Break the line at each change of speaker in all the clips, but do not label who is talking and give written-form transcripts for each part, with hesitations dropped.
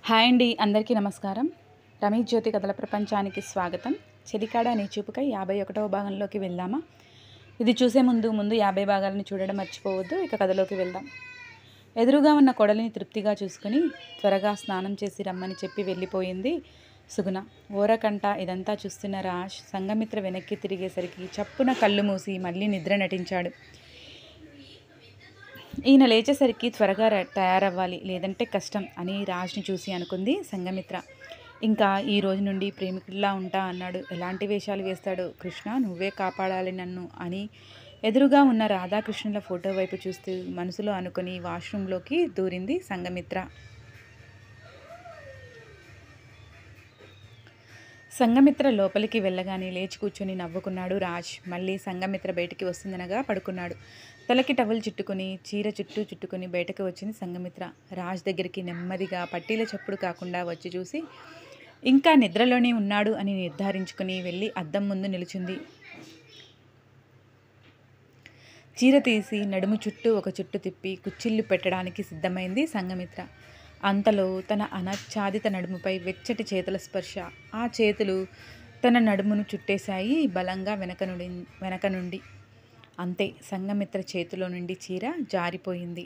Hi అండి, అందరికీ నమస్కారం. రమేష్ జ్యోతి కథల ప్రపంచానికి స్వాగతం. చెలికాడ నీ చూపుకై 51వ భాగంలోకి వెళ్దామా? ఇది చూసే ముందు 50 భాగాలను చూడడం మర్చిపోవద్దు. ఇక కథలోకి వెళ్దాం. ఎదురుగా ఉన్న కొడలిని తృప్తిగా చూసుకుని త్వరగా స్నానం చేసి రమ్మని చెప్పి వెళ్ళిపోయింది సుగుణ. ఓరకంట ఇదంతా చూస్తున్న రాజ్ సంఘమిత్ర వెనక్కి తిరిగేసరికి చప్పున కళ్ళు మూసి మళ్ళీ నిద్ర నటించాడు. ఈయన లేచేసరికి త్వరగా తయారవ్వాలి, లేదంటే కష్టం అని రాజ్ని చూసి అనుకుంది సంఘమిత్ర. ఇంకా ఈ రోజు నుండి ప్రేమికుడిలా ఉంటా అన్నాడు. ఎలాంటి వేషాలు వేస్తాడు కృష్ణ, నువ్వే కాపాడాలి నన్ను అని ఎదురుగా ఉన్న రాధాకృష్ణుల ఫోటో వైపు చూస్తూ మనసులో అనుకుని వాష్రూంలోకి దూరింది సంఘమిత్ర. సంఘమిత్ర లోపలికి వెళ్ళగానే లేచి కూర్చొని నవ్వుకున్నాడు రాజ్. మళ్ళీ సంఘమిత్ర బయటికి వస్తుందనగా పడుకున్నాడు. తలకి టవల్ చుట్టుకుని చీర చుట్టుకుని బయటకు వచ్చింది సంఘమిత్ర. రాజ్ దగ్గరికి నెమ్మదిగా పట్టీల చప్పుడు కాకుండా వచ్చి చూసి ఇంకా నిద్రలోనే ఉన్నాడు అని నిర్ధారించుకుని వెళ్ళి అద్దం ముందు నిలుచుంది. చీర తీసి నడుము చుట్టూ ఒక చుట్టు తిప్పి కుచ్చిళ్ళు పెట్టడానికి సిద్ధమైంది సంఘమిత్ర. అంతలో తన అనాచ్ఛాదిత నడుముపై వెచ్చటి చేతుల స్పర్శ. ఆ చేతులు తన నడుమును చుట్టేశాయి బలంగా వెనక నుండి. అంతే, సంఘమిత్ర చేతిలో నుండి చీర జారిపోయింది.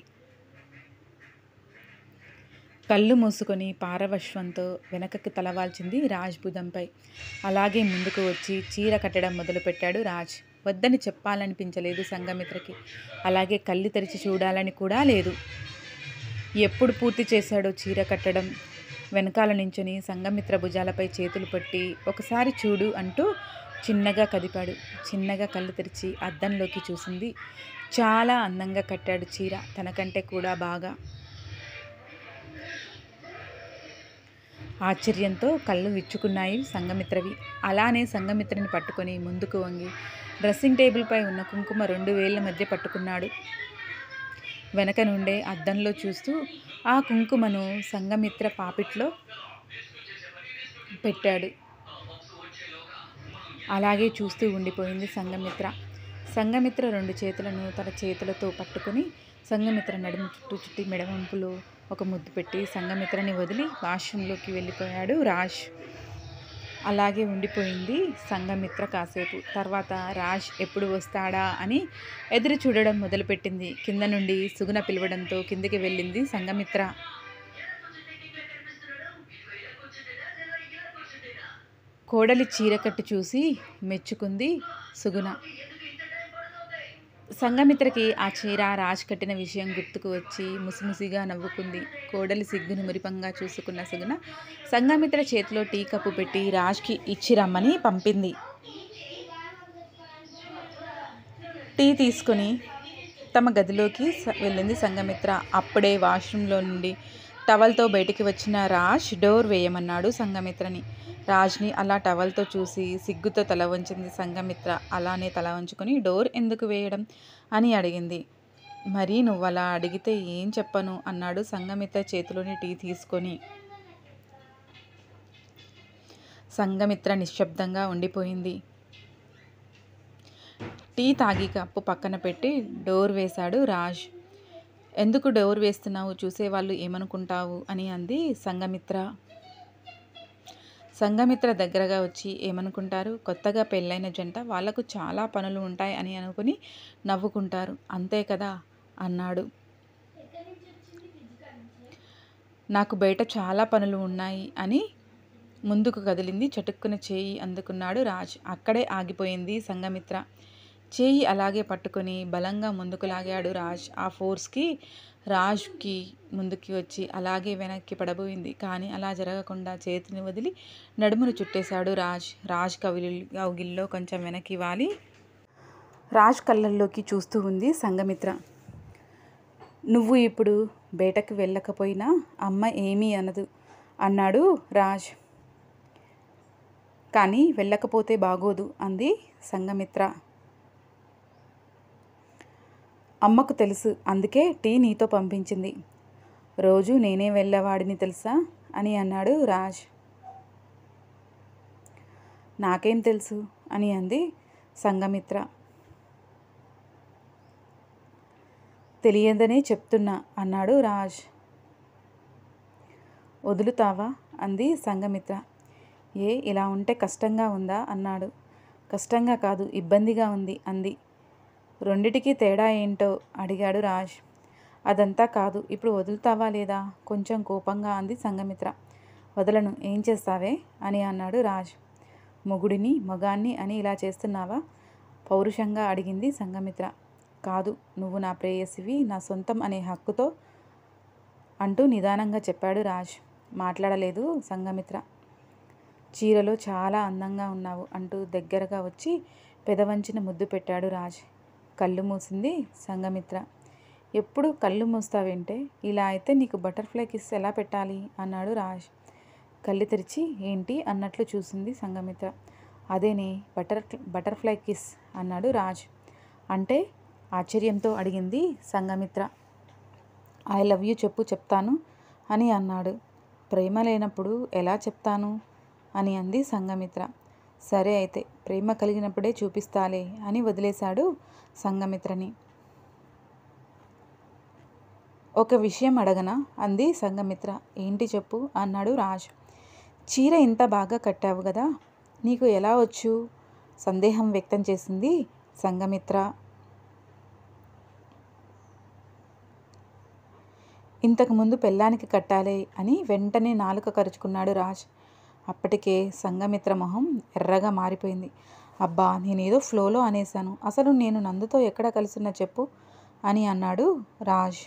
కళ్ళు మూసుకొని పారవశ్వంతో వెనకకి తలవాల్చింది రాజ్ భుజంపై. అలాగే ముందుకు వచ్చి చీర కట్టడం మొదలుపెట్టాడు రాజ్. వద్దని చెప్పాలనిపించలేదు సంఘమిత్రకి. అలాగే కళ్ళు తెరిచి చూడాలని కూడా లేదు. ఎప్పుడు పూర్తి చేశాడో చీర కట్టడం. వెనకాల నించుని సంఘమిత్ర భుజాలపై చేతులు పట్టి ఒకసారి చూడు అంటూ చిన్నగా కదిపాడు. చిన్నగా కళ్ళు తెరిచి అద్దంలోకి చూసింది. చాలా అందంగా కట్టాడు చీర, తనకంటే కూడా బాగా. ఆశ్చర్యంతో కళ్ళు విచ్చుకున్నాయి సంఘమిత్రవి. అలానే సంఘమిత్రని పట్టుకొని ముందుకు వంగి డ్రెస్సింగ్ టేబుల్పై ఉన్న కుంకుమ 2 వేళ్ల మధ్య పట్టుకున్నాడు. వెనక నుండే అద్దంలో చూస్తూ ఆ కుంకుమను సంఘమిత్ర పాపిట్లో పెట్టాడు. అలాగే చూస్తూ ఉండిపోయింది సంఘమిత్ర. సంఘమిత్ర 2 చేతులను తన చేతులతో పట్టుకుని సంఘమిత్ర నడుము చుట్టి మెడవంపులో ఒక ముద్దు పెట్టి సంఘమిత్రని వదిలి వాష్రూంలోకి వెళ్ళిపోయాడు రాజ్. అలాగే ఉండిపోయింది సంఘమిత్ర కాసేపు. తర్వాత రాజ్ ఎప్పుడు వస్తాడా అని ఎదురు చూడడం మొదలుపెట్టింది. కింద నుండి సుగుణ పిలవడంతో కిందికి వెళ్ళింది సంఘమిత్ర. కోడలి చీరకట్టు చూసి మెచ్చుకుంది సుగుణ. సంఘమిత్రకి ఆ చీర రాజ్ కట్టిన విషయం గుర్తుకు వచ్చి ముసిముసిగా నవ్వుకుంది. కోడలి సిగ్గును మురిపంగా చూసుకున్న సుగుణ సంఘమిత్ర చేతిలో టీ కప్పు పెట్టి రాజ్కి ఇచ్చి రమ్మని పంపింది. టీ తీసుకుని తమ గదిలోకి వెళ్ళింది సంఘమిత్ర. అప్పుడే వాష్రూంలో నుండి టవల్తో బయటికి వచ్చిన రాజ్ డోర్ వేయమన్నాడు సంఘమిత్రని. రాజ్ని అలా టవల్తో చూసి సిగ్గుతో తల వంచింది సంఘమిత్ర. అలానే తల వంచుకొని డోర్ ఎందుకు వేయడం అని అడిగింది. మరి నువ్వలా అడిగితే ఏం చెప్పను అన్నాడు సంఘమిత్ర చేతిలోని టీ తీసుకొని. సంఘమిత్ర నిశ్శబ్దంగా ఉండిపోయింది. టీ తాగి కప్పు పక్కన పెట్టి డోర్ వేశాడు రాజ్. ఎందుకు డోర్ వేస్తున్నావు, చూసేవాళ్ళు ఏమనుకుంటావు అని అంది సంఘమిత్ర. సంఘమిత్ర దగ్గరగా వచ్చి ఏమనుకుంటారు, కొత్తగా పెళ్ళైన జంట వాళ్లకు చాలా పనులు ఉంటాయి అని అనుకుని నవ్వుకుంటారు, అంతే కదా అన్నాడు. నాకు బయట చాలా పనులు ఉన్నాయి అని ముందుకు కదిలింది. చటుక్కున చేయి అందుకున్నాడు రాజ్. అక్కడే ఆగిపోయింది సంఘమిత్ర. చేయి అలాగే పట్టుకొని బలంగా ముందుకు లాగాడు రాజ్. ఆ ఫోర్స్కి రాజ్కి ముందుకి వచ్చి అలాగే వెనక్కి పడబోయింది. కానీ అలా జరగకుండా చేతిని వదిలి నడుమును చుట్టేశాడు రాజ్. రాజ్ కౌగిల్లో కొంచెం వెనక్కి వాలి రాజ్ కళ్ళల్లోకి చూస్తూ ఉంది సంఘమిత్ర. నువ్వు ఇప్పుడు బయటకు వెళ్ళకపోయినా అమ్మ ఏమీ అనదు అన్నాడు రాజ్. కానీ వెళ్ళకపోతే బాగోదు అంది సంఘమిత్ర. అమ్మకు తెలుసు, అందుకే టీ నీతో పంపించింది. రోజు నేనే వెళ్ళేవాడిని తెలుసా అని అన్నాడు రాజ్. నాకేం తెలుసు అని అంది సంఘమిత్ర. తెలియదనే చెప్తున్నా అన్నాడు రాజ్. వదులుతావా అంది సంఘమిత్ర. ఇలా ఉంటే కష్టంగా ఉందా అన్నాడు. కష్టంగా కాదు, ఇబ్బందిగా ఉంది అంది. రెండిటికి తేడా ఏంటో అడిగాడు రాజ్. అదంతా కాదు, ఇప్పుడు వదులుతావా లేదా కొంచెం కోపంగా అంది సంఘమిత్ర. వదలను, ఏం చేస్తావే అని అన్నాడు రాజ్. మొగుడిని మగాన్ని అని ఇలా చేస్తున్నావా పౌరుషంగా అడిగింది సంఘమిత్ర. కాదు, నువ్వు నా ప్రేయసివి, నా సొంతం అనే హక్కుతో అంటూ నిదానంగా చెప్పాడు రాజ్. మాట్లాడలేదు సంఘమిత్ర. చీరలో చాలా అందంగా ఉన్నావు అంటూ దగ్గరగా వచ్చి పెదవంచిన ముద్దు పెట్టాడు రాజ్. కళ్ళు మూసింది సంఘమిత్ర. ఎప్పుడు కళ్ళు మూస్తావేంటే, ఇలా అయితే నీకు బటర్ఫ్లై కిస్ ఎలా పెట్టాలి అన్నాడు రాజ్. కళ్ళు తెరిచి ఏంటి అన్నట్లు చూసింది సంఘమిత్ర. అదేనే బటర్ఫ్లై కిస్ అన్నాడు రాజ్. అంటే ఆశ్చర్యంతో అడిగింది సంఘమిత్ర. ఐ లవ్ యూ చెప్తాను అని అన్నాడు. ప్రేమ లేనప్పుడు ఎలా చెప్తాను అని అంది సంఘమిత్ర. సరే అయితే ప్రేమ కలిగినప్పుడే చూపిస్తాలే అని వదిలేశాడు సంఘమిత్రని. ఒక విషయం అడగనా అంది సంఘమిత్ర. ఏంటి చెప్పు అన్నాడు రాజ్. చీర ఇంత బాగా కట్టావు కదా, నీకు ఎలా వచ్చు సందేహం వ్యక్తం చేసింది సంఘమిత్ర. ఇంతకుముందు పెళ్ళానికి కట్టాలే అని వెంటనే నాలుక కరుచుకున్నాడు రాజ్. అప్పటికే సంఘమిత్ర మొహం ఎర్రగా మారిపోయింది. అబ్బా, నేనేదో ఫ్లోలో అనేశాను, అసలు నేను నందుతో ఎక్కడ కలిసిన్నా చెప్పు అని అన్నాడు రాజ్.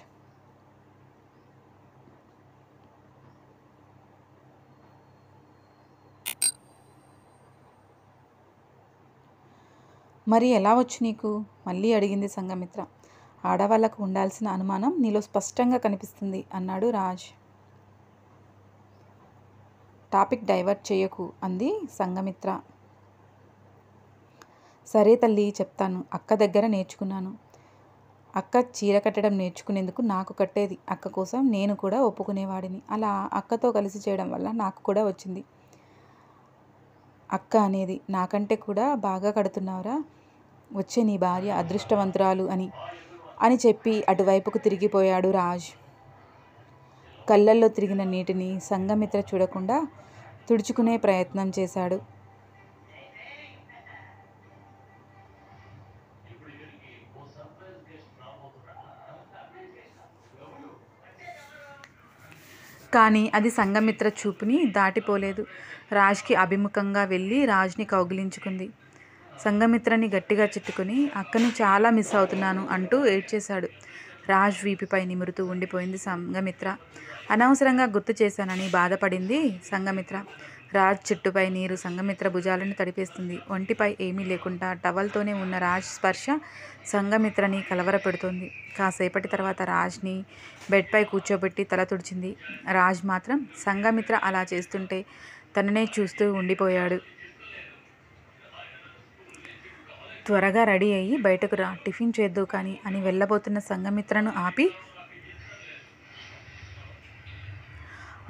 మరి ఎలా వచ్చు నీకు మళ్ళీ అడిగింది సంఘమిత్ర. ఆడవాళ్లకు ఉండాల్సిన అనుమానం నీలో స్పష్టంగా కనిపిస్తుంది అన్నాడు రాజ్. టాపిక్ డైవర్ట్ చేయకు అంది సంఘమిత్ర. సరే తల్లి చెప్తాను, అక్క దగ్గర నేర్చుకున్నాను. అక్క చీర కట్టడం నేర్చుకునేందుకు నాకు కట్టేది, అక్క కోసం నేను కూడా ఒప్పుకునేవాడిని. అలా అక్కతో కలిసి చేయడం వల్ల నాకు కూడా వచ్చింది. అక్క అనేది నాకంటే కూడా బాగా కడుతున్నావురా, వచ్చే నీ భార్య అదృష్టవంతురాలు అని చెప్పి అటువైపుకు తిరిగిపోయాడు రాజ్. కళ్ళల్లో తిరిగిన నీటిని సంఘమిత్ర చూడకుండా తుడుచుకునే ప్రయత్నం చేశాడు. కానీ అది సంఘమిత్ర చూపుని దాటిపోలేదు. రాజ్కి అభిముఖంగా వెళ్ళి రాజ్ని కౌగిలించుకుంది. సంఘమిత్రని గట్టిగా చుట్టుకుని అక్కని చాలా మిస్ అవుతున్నాను అంటూ ఏడ్చేశాడు. రాజ్ వీపుపై నిమురుతూ ఉండిపోయింది సంఘమిత్ర. అనవసరంగా గుర్తు చేశానని బాధపడింది సంఘమిత్ర. రాజ్ చుట్టుపై నీరు సంఘమిత్ర భుజాలను తడిపేస్తుంది. ఒంటిపై ఏమీ లేకుండా టవల్తోనే ఉన్న రాజ్ స్పర్శ సంఘమిత్రని కలవరపెడుతోంది. కాసేపటి తర్వాత రాజ్ని బెడ్పై కూర్చోబెట్టి తల తుడిచింది. రాజ్ మాత్రం సంఘమిత్ర అలా చేస్తుంటే తననే చూస్తూ ఉండిపోయాడు. త్వరగా రెడీ అయ్యి బయటకు రా, టిఫిన్ చేద్దువు కానీ అని వెళ్ళబోతున్న సంఘమిత్రను ఆపి,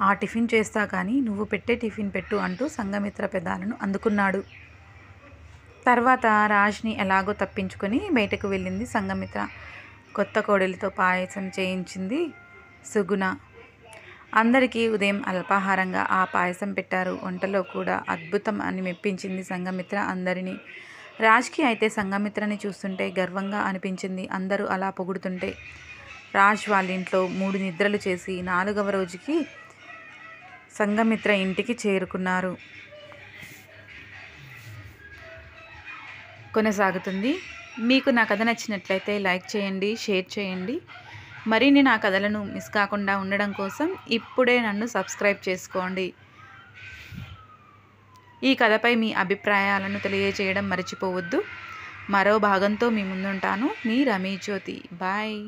ఆ టిఫిన్ చేస్తా కానీ నువ్వు పెట్టే టిఫిన్ పెట్టు అంటూ సంఘమిత్ర పెదాలను అందుకున్నాడు. తర్వాత రాజ్ని ఎలాగో తప్పించుకొని బయటకు వెళ్ళింది సంఘమిత్ర. కొత్త కోడలితో పాయసం చేయించింది సుగుణ. అందరికీ ఉదయం అల్పాహారంగా ఆ పాయసం పెట్టారు. వంటలో కూడా అద్భుతం అని మెప్పించింది సంఘమిత్ర అందరినీ. రాజ్కి అయితే సంఘమిత్రని చూస్తుంటే గర్వంగా అనిపించింది. అందరూ అలా పొగుడుతుంటే. రాజ్ వాళ్ళ ఇంట్లో 3 నిద్రలు చేసి 4వ రోజుకి సంఘమిత్ర ఇంటికి చేరుకున్నారు. కొనసాగుతుంది. మీకు నా కథ నచ్చినట్లయితే లైక్ చేయండి, షేర్ చేయండి. మరిన్ని నా కథలను మిస్ కాకుండా ఉండడం కోసం ఇప్పుడే నన్ను సబ్స్క్రైబ్ చేసుకోండి. ఈ కథపై మీ అభిప్రాయాలను తెలియజేయడం మర్చిపోవద్దు. మరో భాగంతో మీ ముందుంటాను. మీ రమీ జ్యోతి. బాయ్.